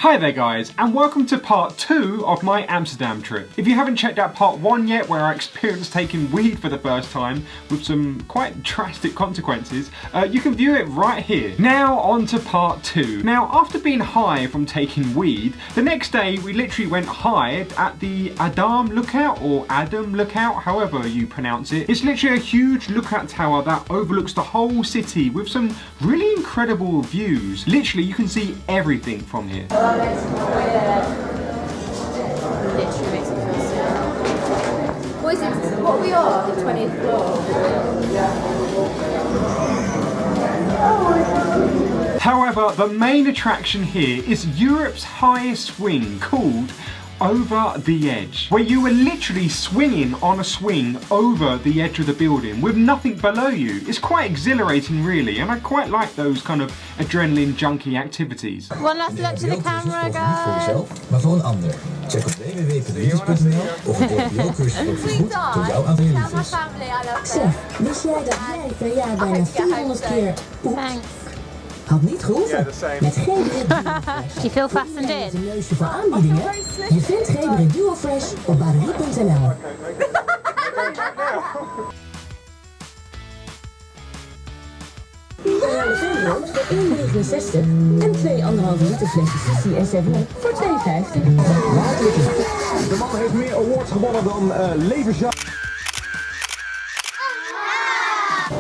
Hi there guys, and welcome to part 2 of my Amsterdam trip. If you haven't checked out part 1 yet, where I experienced taking weed for the first time with some quite drastic consequences, you can view it right here. Now on to part 2. Now after being high from taking weed, the next day we literally went high at the Adam lookout, or Adam lookout, however you pronounce it. It's literally a huge lookout tower that overlooks the whole city with some really incredible views. Literally you can see everything from here. Literally makes me feel sick. What is it? What we are? The 20th floor. However, the main attraction here is Europe's highest swing called Over the Edge, where you were literally swinging on a swing over the edge of the building with nothing below you. It's quite exhilarating really, and I quite like those kind of adrenaline junkie activities. One last look to the camera, guys. Maar voor een ander. Check op www.verliezers.nl of een OPO-cursus voor goed door jou aan verliezers. Zeg, wist jij dat jij per jaar bijna 400 keer had niet gehoeven? Met GBR You feel fastened in? een neusje voor aanbiedingen. Je vindt GBR Duofresh op baderie.nl. Reale Venrood voor 1,69 en 2,5 liter flesjes Sissy en 7 voor 2,50. De man heeft meer awards gewonnen dan levensjaar.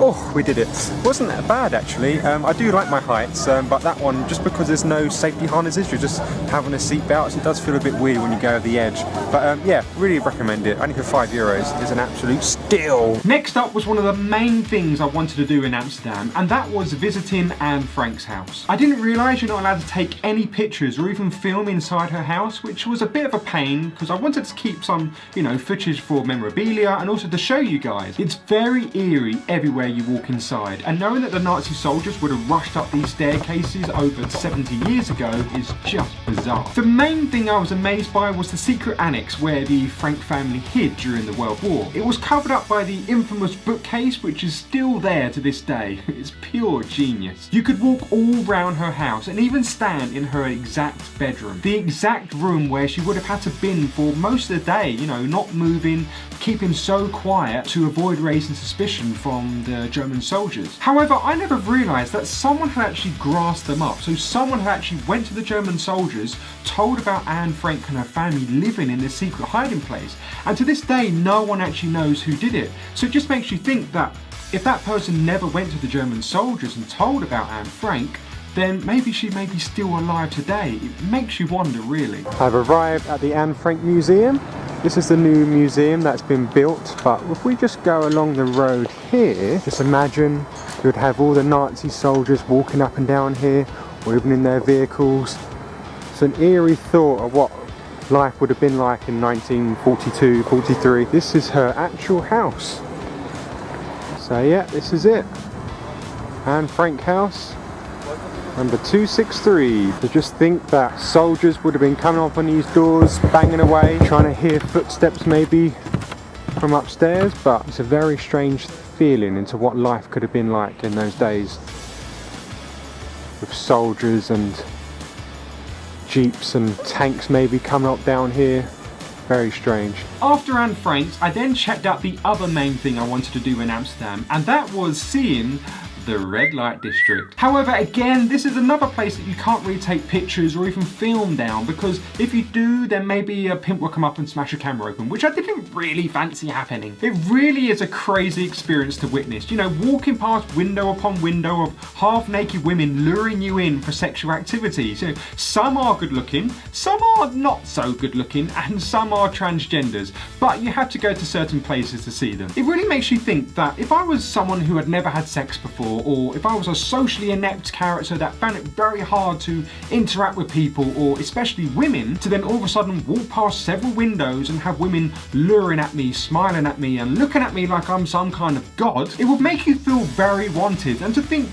Oh, we did it. Wasn't that bad actually. I do like my heights, but that one, just because there's no safety harnesses, you're just having a seatbelt, so it does feel a bit weird when you go over the edge. But yeah, really recommend it. Only for €5 is an absolute steal. Next up was one of the main things I wanted to do in Amsterdam, and that was visiting Anne Frank's house. I didn't realise you're not allowed to take any pictures or even film inside her house, which was a bit of a pain because I wanted to keep some, footage for memorabilia and also to show you guys. It's very eerie everywhere you walk inside, and knowing that the Nazi soldiers would have rushed up these staircases over 70 years ago is just bizarre. The main thing I was amazed by was the secret annex where the Frank family hid during the World War. It was covered up by the infamous bookcase, which is still there to this day. It's pure genius. You could walk all round her house and even stand in her exact bedroom, the exact room where she would have had to been for most of the day, not moving, keeping so quiet to avoid raising suspicion from the German soldiers. However, I never realised that someone had actually grasped them up. So someone had actually went to the German soldiers, told about Anne Frank and her family living in this secret hiding place. And to this day, no one actually knows who did it. So it just makes you think that if that person never went to the German soldiers and told about Anne Frank, then maybe she may be still alive today. It makes you wonder, really. I've arrived at the Anne Frank Museum. This is the new museum that's been built, but if we just go along the road here, just imagine you'd have all the Nazi soldiers walking up and down here, or even in their vehicles. It's an eerie thought of what life would have been like in 1942, 43. This is her actual house. So yeah, this is it. Anne Frank house. Number 263. So just think that soldiers would have been coming up on these doors, banging away, trying to hear footsteps maybe from upstairs, but it's a very strange feeling into what life could have been like in those days. With soldiers and jeeps and tanks maybe coming up down here. Very strange. After Anne Frank's, I then checked out the other main thing I wanted to do in Amsterdam, and that was seeing the red light district. However, again, this is another place that you can't really take pictures or even film down, because if you do, then maybe a pimp will come up and smash your camera open, which I didn't really fancy happening. It really is a crazy experience to witness. Walking past window upon window of half-naked women luring you in for sexual activities. Some are good looking, some are not so good looking, and some are transgenders, but you have to go to certain places to see them. It really makes you think that if I was someone who had never had sex before, or if I was a socially inept character that found it very hard to interact with people, or especially women, to then all of a sudden walk past several windows and have women luring at me, smiling at me and looking at me like I'm some kind of god, it would make you feel very wanted, and to think,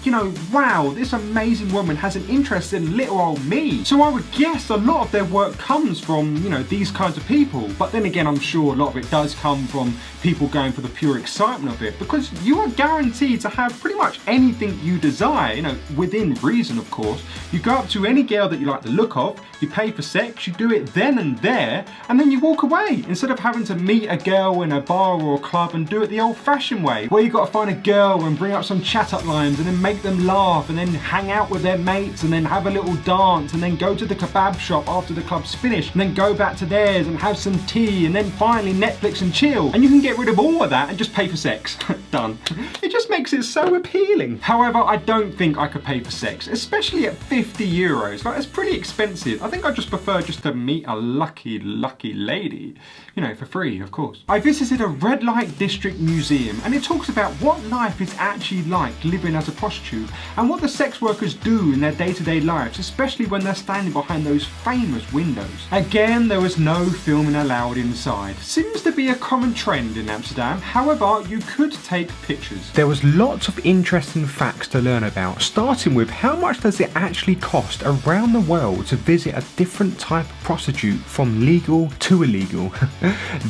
wow, this amazing woman has an interest in little old me. So I would guess a lot of their work comes from, these kinds of people. But then again, I'm sure a lot of it does come from people going for the pure excitement of it, because you are guaranteed to have pretty much anything you desire, you know, within reason of course. You go up to any girl that you like the look of, you pay for sex, you do it then and there, and then you walk away, instead of having to meet a girl in a bar or a club and do it the old-fashioned way, where you got to find a girl and bring up some chat-up lines and then make them laugh and then hang out with their mates and then have a little dance and then go to the kebab shop after the club's finished and then go back to theirs and have some tea and then finally Netflix and chill. And you can get rid of all of that and just pay for sex. Done. It just makes it so appealing. However, I don't think I could pay for sex, especially at 50 euros. Like, it's pretty expensive. I think I just prefer just to meet a lucky lady, you know, for free, of course. I visited a red light district museum and it talks about what life is actually like living as a prostitute and what the sex workers do in their day-to-day lives, especially when they're standing behind those famous windows. Again, there was no filming allowed inside. Seems to be a common trend in Amsterdam. However, you could take pictures. There was lots of interesting facts to learn about, starting with how much does it actually cost around the world to visit a different type of prostitute, from legal to illegal.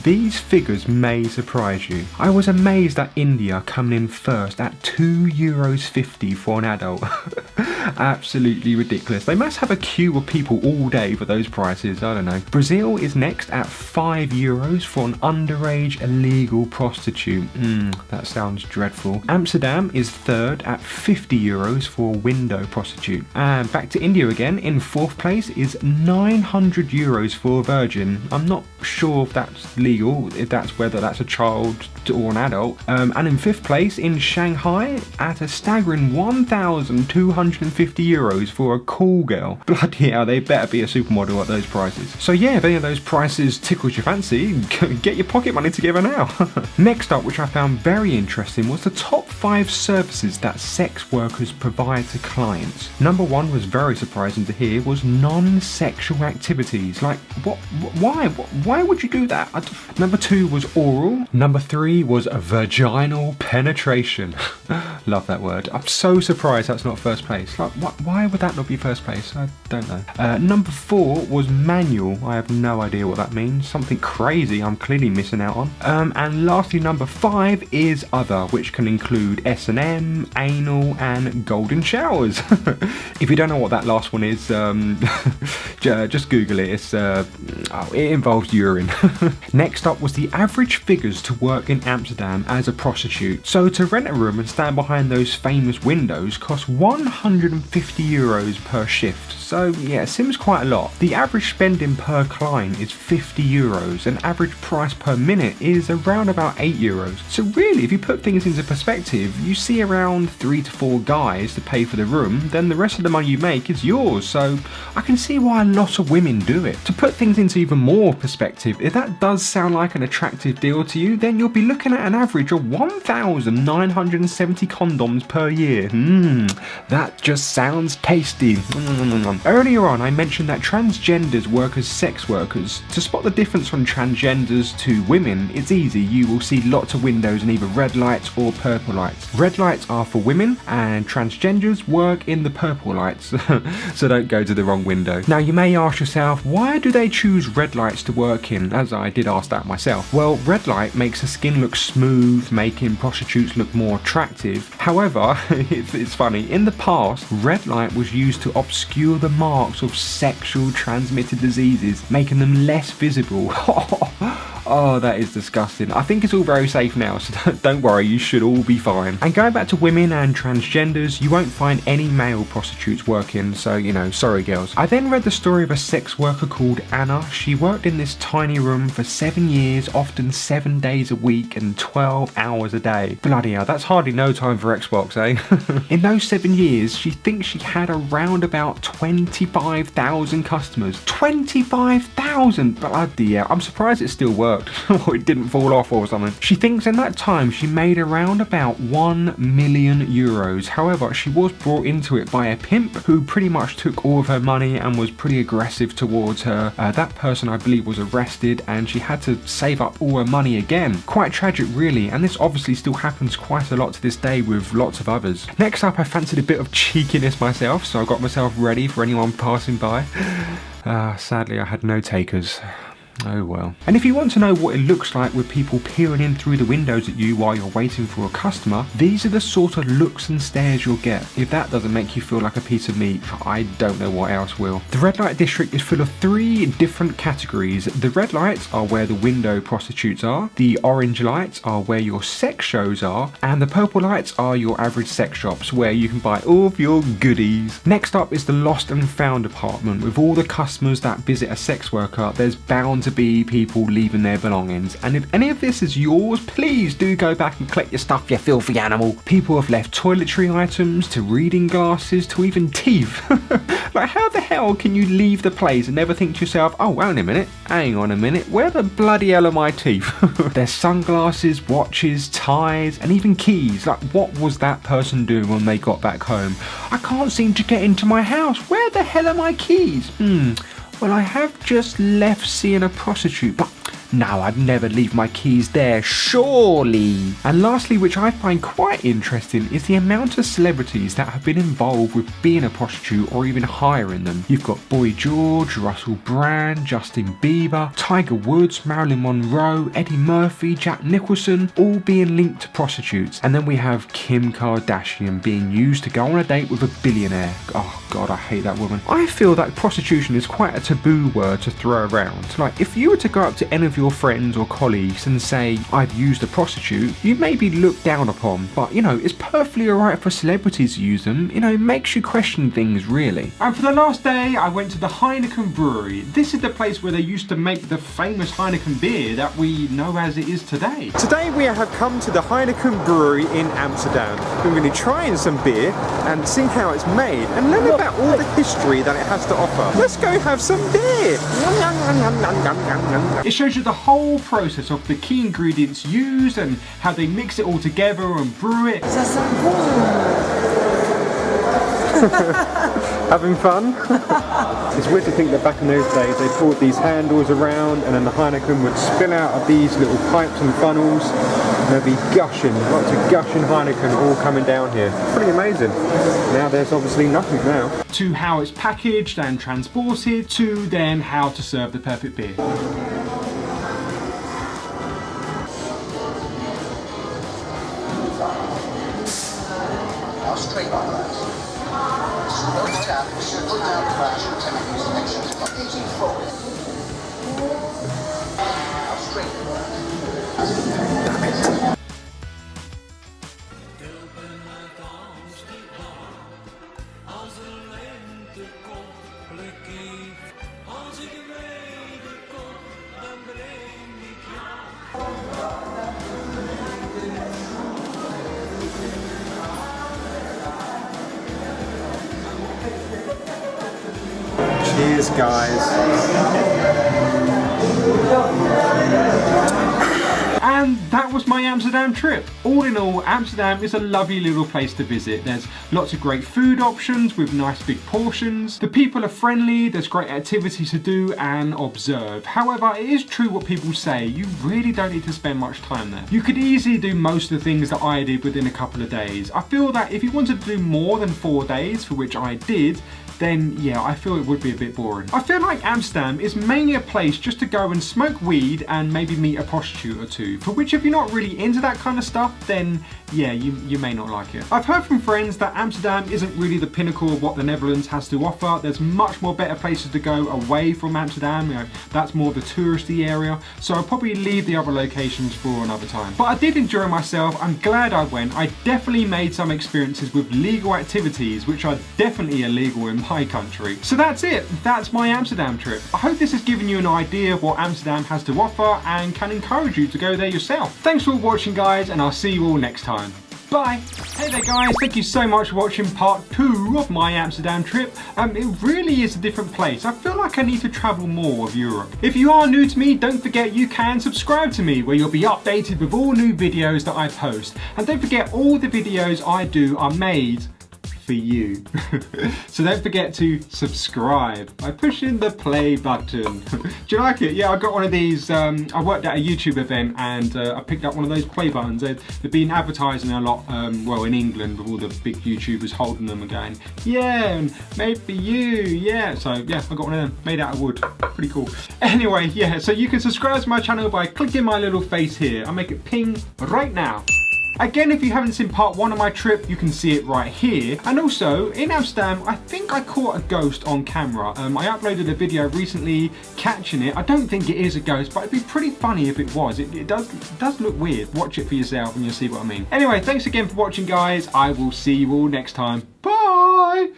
These figures may surprise you. I was amazed at India coming in first at €2.50 for an adult. Absolutely ridiculous. They must have a queue of people all day for those prices, I don't know. Brazil is next at €5 for an underage illegal prostitute. That sounds dreadful. Amsterdam is third at €50 for a window prostitute. And back to India again, in fourth place is €900 for a virgin. I'm not sure if that's legal, if that's whether that's a child or an adult. And in fifth place in Shanghai at a staggering €1,250 for a cool girl. Bloody hell, they better be a supermodel at those prices. So yeah, if any of those prices tickles your fancy, get your pocket money together now. Next up, which I found very interesting, was the top 5 services that sex workers provide to clients. Number 1 was very surprising to hear, was non-sexual activities. Like, why would you do that? Number 2 was oral. Number 3 was a vaginal penetration. Love that word. I'm so surprised that's not first place. Like, why would that not be first place? I don't know. Number 4 was manual. I have no idea what that means. Something crazy I'm clearly missing out on. And lastly, number 5 is other, which can include S&M, anal, and golden showers. If you don't know what that last one is, just Google it. It involves urine. Next up was the average figures to work in Amsterdam as a prostitute. So to rent a room and stand behind those famous windows costs €150 per shift. So yeah, it seems quite a lot. The average spending per client is €50 and average price per minute is around about €8. So really, if you put things into perspective, you see around 3 to 4 guys to pay for the room, then the rest of the money you make is yours. So I can see why a lot of women do it. To put things into even more perspective, if that does sound like an attractive deal to you, then you'll be looking at an average of 1,970 condoms per year. That just sounds tasty. Earlier on, I mentioned that transgenders work as sex workers. To spot the difference from transgenders to women, it's easy. You will see lots of windows in either red lights or purple lights. Red lights are for women and transgenders work in the purple lights. So don't go to the wrong window. Now you may ask yourself, why do they choose red lights to work in? As I did ask that myself. Well, red light makes the skin look smooth, making prostitutes look more attractive. However, it's funny, in the past, red light was used to obscure the marks of sexual transmitted diseases, making them less visible. Oh, that is disgusting. I think it's all very safe now, so don't worry, you should all be fine. And going back to women and transgenders, you won't find any male prostitutes working, so, you know, sorry girls. I then read the story of a sex worker called Anna. She worked in this tiny room for 7 years, often 7 days a week and 12 hours a day. Bloody hell, that's hardly no time for Xbox, eh? In those 7 years, she thinks she had around about 25,000 customers. 25,000! Bloody hell, I'm surprised it still works. Or it didn't fall off or something. She thinks in that time she made around about €1 million. However, she was brought into it by a pimp who pretty much took all of her money and was pretty aggressive towards her. That person, I believe, was arrested and she had to save up all her money again. Quite tragic really, and this obviously still happens quite a lot to this day with lots of others. Next up, I fancied a bit of cheekiness myself, so I got myself ready for anyone passing by. Sadly, I had no takers. Oh well. And if you want to know what it looks like with people peering in through the windows at you while you're waiting for a customer, these are the sort of looks and stares you'll get. If that doesn't make you feel like a piece of meat, I don't know what else will. The red light district is full of 3 different categories. The red lights are where the window prostitutes are, the orange lights are where your sex shows are, and the purple lights are your average sex shops where you can buy all of your goodies. Next up is the lost and found department. With all the customers that visit a sex worker, there's bound to be people leaving their belongings, and if any of this is yours, please do go back and collect your stuff, you filthy animal. People have left toiletry items to reading glasses to even teeth. Like, how the hell can you leave the place and never think to yourself, oh, hang on a minute, where the bloody hell are my teeth? There's sunglasses, watches, ties, and even keys. Like, what was that person doing when they got back home? I can't seem to get into my house. Where the hell are my keys? Well, I have just left seeing a prostitute, but no, I'd never leave my keys there, surely. And lastly, which I find quite interesting, is the amount of celebrities that have been involved with being a prostitute or even hiring them. You've got Boy George, Russell Brand, Justin Bieber, Tiger Woods, Marilyn Monroe, Eddie Murphy, Jack Nicholson, all being linked to prostitutes. And then we have Kim Kardashian being used to go on a date with a billionaire. Oh God, I hate that woman. I feel that prostitution is quite a taboo word to throw around. Like, if you were to go up to any of your friends or colleagues and say, I've used a prostitute, you may be looked down upon, but you know, it's perfectly alright for celebrities to use them. You know, it makes you question things, really. And for the last day, I went to the Heineken Brewery. This is the place where they used to make the famous Heineken beer that we know as it is today. Today we have come to the Heineken Brewery in Amsterdam. We're going to try in some beer and see how it's made and learn about all the history that it has to offer. Let's go have some beer. It shows you the whole process of the key ingredients used and how they mix it all together and brew it. Having fun? It's weird to think that back in those days they pulled these handles around and then the Heineken would spill out of these little pipes and funnels and there'd be gushing, lots of gushing Heineken all coming down here. Pretty amazing. Now there's obviously nothing now. To how it's packaged and transported, to then how to serve the perfect beer. Straight on that. Slow tap should put down the flash and temp use connections from 1840. Now straight Cheers, guys. And that was my Amsterdam trip. All in all, Amsterdam is a lovely little place to visit. There's lots of great food options with nice big portions. The people are friendly, there's great activities to do and observe. However, it is true what people say, you really don't need to spend much time there. You could easily do most of the things that I did within a couple of days. I feel that if you wanted to do more than 4 days, for which I did, then yeah, I feel it would be a bit boring. I feel like Amsterdam is mainly a place just to go and smoke weed and maybe meet a prostitute or two, for which if you're not really into that kind of stuff, then yeah, you may not like it. I've heard from friends that Amsterdam isn't really the pinnacle of what the Netherlands has to offer. There's much more better places to go away from Amsterdam, you know, that's more the touristy area, so I'll probably leave the other locations for another time. But I did enjoy myself, I'm glad I went. I definitely made some experiences with legal activities, which are definitely illegal in my country. So that's it, that's my Amsterdam trip. I hope this has given you an idea of what Amsterdam has to offer and can encourage you to go there yourself. Thanks for watching, guys, and I'll see you all next time. Bye! Hey there guys, thank you so much for watching part 2 of my Amsterdam trip. It really is a different place. I feel like I need to travel more of Europe. If you are new to me, don't forget you can subscribe to me where you'll be updated with all new videos that I post. And don't forget all the videos I do are made for you. So don't forget to subscribe by pushing the play button. Do you like it? Yeah, I got one of these. I worked at a YouTube event and I picked up one of those play buttons. They've been advertising a lot, well, in England, with all the big YouTubers holding them and going, yeah, and made for you, yeah. So yeah, I got one of them, made out of wood. Pretty cool. Anyway, yeah, so you can subscribe to my channel by clicking my little face here. I'll make it ping right now. Again, if you haven't seen part 1 of my trip, you can see it right here. And also, in Amsterdam, I think I caught a ghost on camera. I uploaded a video recently catching it. I don't think it is a ghost, but it'd be pretty funny if it was. It does look weird. Watch it for yourself and you'll see what I mean. Anyway, thanks again for watching, guys. I will see you all next time. Bye!